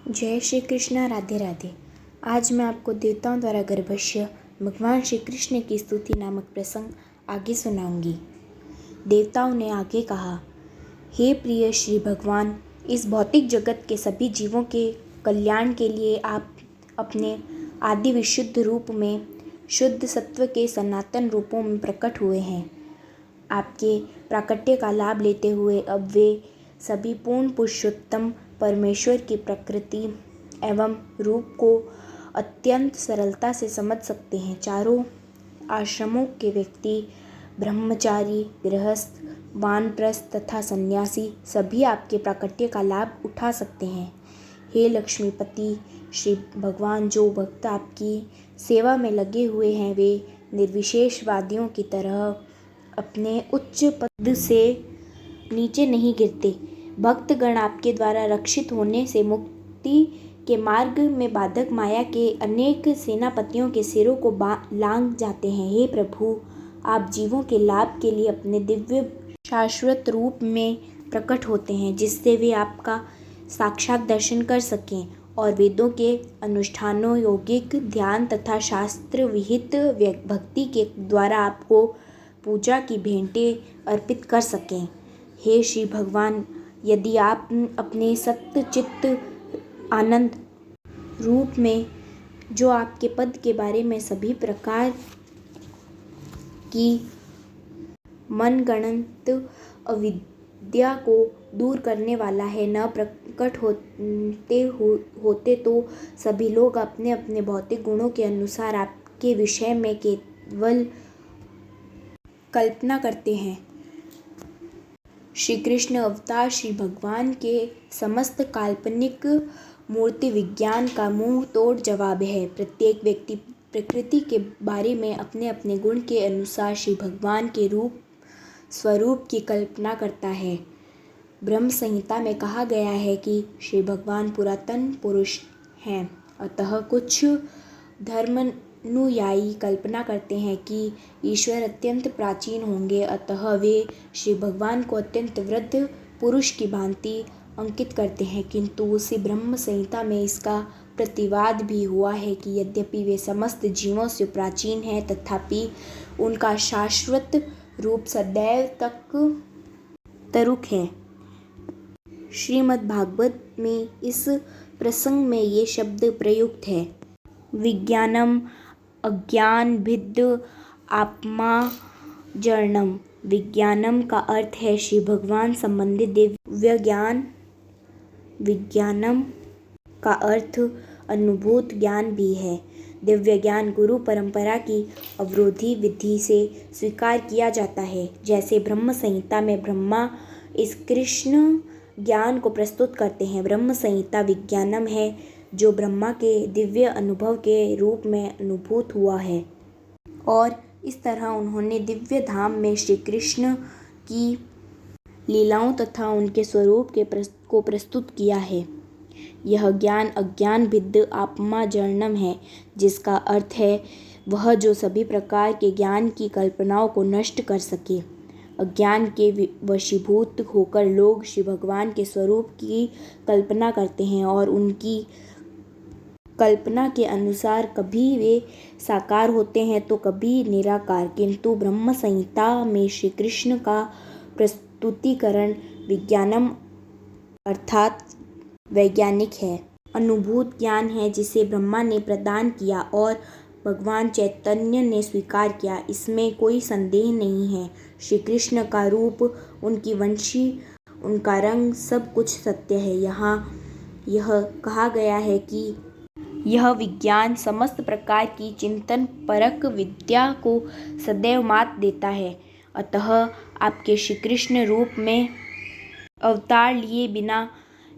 जय श्री कृष्ण। राधे राधे। आज मैं आपको देवताओं द्वारा गर्भस्य भगवान श्री कृष्ण की स्तुति नामक प्रसंग आगे सुनाऊंगी। देवताओं ने आगे कहा, हे प्रिय श्री भगवान, इस भौतिक जगत के सभी जीवों के कल्याण के लिए आप अपने आदि विशुद्ध रूप में शुद्ध सत्व के सनातन रूपों में प्रकट हुए हैं। आपके प्राकट्य का लाभ लेते हुए अब वे सभी पूर्ण पुरुषोत्तम परमेश्वर की प्रकृति एवं रूप को अत्यंत सरलता से समझ सकते हैं। चारों आश्रमों के व्यक्ति, ब्रह्मचारी, गृहस्थ, वानप्रस्थ तथा सन्यासी सभी आपके प्राकट्य का लाभ उठा सकते हैं। हे लक्ष्मीपति श्री भगवान, जो भक्त आपकी सेवा में लगे हुए हैं वे निर्विशेषवादियों की तरह अपने उच्च पद से नीचे नहीं गिरते। भक्तगण आपके द्वारा रक्षित होने से मुक्ति के मार्ग में बाधक माया के अनेक सेनापतियों के सिरों को लांघ जाते हैं। हे प्रभु, आप जीवों के लाभ के लिए अपने दिव्य शाश्वत रूप में प्रकट होते हैं, जिससे वे आपका साक्षात दर्शन कर सकें और वेदों के अनुष्ठानों, यौगिक ध्यान तथा शास्त्र विहित भक्ति के द्वारा आपको पूजा की भेंटें अर्पित कर सकें। हे श्री भगवान, यदि आप अपने सत्य चित्त आनंद रूप में जो आपके पद के बारे में सभी प्रकार की मनगढ़ंत अविद्या को दूर करने वाला है, न प्रकट होते तो सभी लोग अपने अपने भौतिक गुणों के अनुसार आपके विषय में केवल कल्पना करते हैं। श्री कृष्ण अवतार श्री भगवान के समस्त काल्पनिक मूर्ति विज्ञान का मुंह तोड़ जवाब है। प्रत्येक व्यक्ति प्रकृति के बारे में अपने अपने गुण के अनुसार श्री भगवान के स्वरूप की कल्पना करता है। ब्रह्म संहिता में कहा गया है कि श्री भगवान पुरातन पुरुष हैं, अतः कुछ धर्मानुयायी कल्पना करते हैं कि ईश्वर अत्यंत प्राचीन होंगे, अतः वे श्री भगवान को अत्यंत वृद्ध पुरुष की भांति अंकित करते हैं। किंतु उसी ब्रह्म संहिता में इसका प्रतिवाद भी हुआ है कि यद्यपि वे समस्त जीवों से प्राचीन हैं, तथापि उनका शाश्वत रूप सदैव तक तरुक है। श्रीमद् भागवत में इस प्रसंग में ये शब्द प्रयुक्त है, विज्ञानम अज्ञानभिद् आत्माजर्णम। विज्ञानम का अर्थ है श्री भगवान संबंधित दिव्य ज्ञान। विज्ञानम का अर्थ अनुभूत ज्ञान भी है। दिव्य ज्ञान गुरु परंपरा की अवरोधी विधि से स्वीकार किया जाता है। जैसे ब्रह्म संहिता में ब्रह्मा इस कृष्ण ज्ञान को प्रस्तुत करते हैं। ब्रह्म संहिता विज्ञानम है जो ब्रह्मा के दिव्य अनुभव के रूप में अनुभूत हुआ है, और इस तरह उन्होंने दिव्य धाम में श्री कृष्ण की लीलाओं तथा उनके स्वरूप को प्रस्तुत किया है। यह ज्ञान अज्ञानभिद् आत्माजर्णम है, जिसका अर्थ है वह जो सभी प्रकार के ज्ञान की कल्पनाओं को नष्ट कर सके। अज्ञान के वशीभूत होकर लोग श्री भगवान के स्वरूप की कल्पना करते हैं और उनकी कल्पना के अनुसार कभी वे साकार होते हैं तो कभी निराकार। किंतु ब्रह्म संहिता में श्री कृष्ण का प्रस्तुतिकरण विज्ञानम अर्थात वैज्ञानिक है, अनुभूत ज्ञान है जिसे ब्रह्मा ने प्रदान किया और भगवान चैतन्य ने स्वीकार किया। इसमें कोई संदेह नहीं है। श्री कृष्ण का रूप, उनकी वंशी, उनका रंग सब कुछ सत्य है। यहाँ यह कहा गया है कि यह विज्ञान समस्त प्रकार की चिंतन परक विद्या को सदैव मात देता है। अतः आपके श्री कृष्ण रूप में अवतार लिए बिना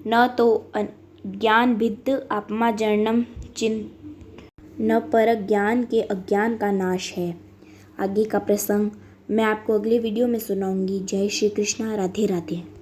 न तो ज्ञानभिद् आत्माजर्णम न परक ज्ञान के अज्ञान का नाश है। आगे का प्रसंग मैं आपको अगले वीडियो में सुनाऊंगी। जय श्री कृष्ण। राधे राधे।